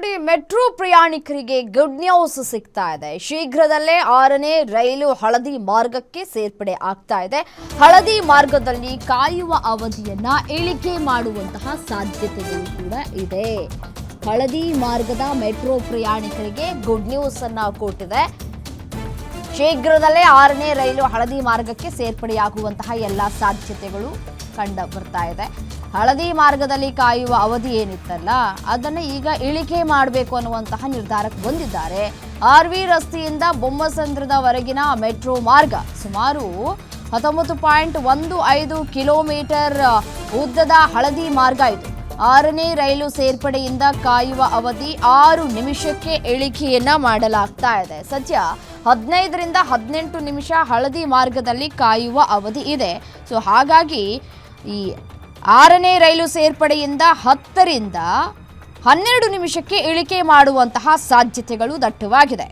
ನೋಡಿ, ಮೆಟ್ರೋ ಪ್ರಯಾಣಿಕರಿಗೆ good news ಸಿಗ್ತಾ ಇದೆ. ಶೀಘ್ರದಲ್ಲೇ 6ನೇ ರೈಲು ಹಳದಿ ಮಾರ್ಗಕ್ಕೆ ಸೇರ್ಪಡೆ ಆಗ್ತಾ ಇದೆ. ಹಳದಿ ಮಾರ್ಗದಲ್ಲಿ ಕಾಯುವ ಅವಧಿಯನ್ನ ಇಳಿಕೆ ಮಾಡುವಂತಹ ಸಾಧ್ಯತೆಗಳು ಕೂಡ ಇದೆ. ಹಳದಿ ಮಾರ್ಗದ ಮೆಟ್ರೋ ಪ್ರಯಾಣಿಕರಿಗೆ ಗುಡ್ ನ್ಯೂಸ್ ಅನ್ನ ಕೊಟ್ಟಿದೆ. ಶೀಘ್ರದಲ್ಲೇ 6ನೇ ರೈಲು ಹಳದಿ ಮಾರ್ಗಕ್ಕೆ ಸೇರ್ಪಡೆಯಾಗುವಂತಹ ಎಲ್ಲ ಸಾಧ್ಯತೆಗಳು ಕಂಡು ಬರ್ತಾ ಇದೆ. ಹಳದಿ ಮಾರ್ಗದಲ್ಲಿ ಕಾಯುವ ಅವಧಿ ಏನಿತ್ತಲ್ಲ ಅದನ್ನು ಈಗ ಇಳಿಕೆ ಮಾಡಬೇಕು ಅನ್ನುವಂತಹ ನಿರ್ಧಾರಕ್ಕೆ ಬಂದಿದ್ದಾರೆ. ಆರ್ವಿ ರಸ್ತೆಯಿಂದ ಬೊಮ್ಮಸಂದ್ರದವರೆಗಿನ ಮೆಟ್ರೋ ಮಾರ್ಗ ಸುಮಾರು 19.15 ಕಿಲೋಮೀಟರ್ ಉದ್ದದ ಹಳದಿ ಮಾರ್ಗ ಇದು. 6ನೇ ರೈಲು ಸೇರ್ಪಡೆಯಿಂದ ಕಾಯುವ ಅವಧಿ 6 ನಿಮಿಷಕ್ಕೆ ಇಳಿಕೆಯನ್ನ ಮಾಡಲಾಗ್ತಾ ಇದೆ. ಸದ್ಯ 15ರಿಂದ 18 ನಿಮಿಷ ಹಳದಿ ಮಾರ್ಗದಲ್ಲಿ ಕಾಯುವ ಅವಧಿ ಇದೆ. ಸೊ ಹಾಗಾಗಿ ಈ 6ನೇ ರೈಲು ಸೇರ್ಪಡೆಯಿಂದ 10ರಿಂದ 12 ನಿಮಿಷಕ್ಕೆ ಇಳಿಕೆ ಮಾಡುವಂತಹ ಸಾಧ್ಯತೆಗಳು ದಟ್ಟವಾಗಿದೆ.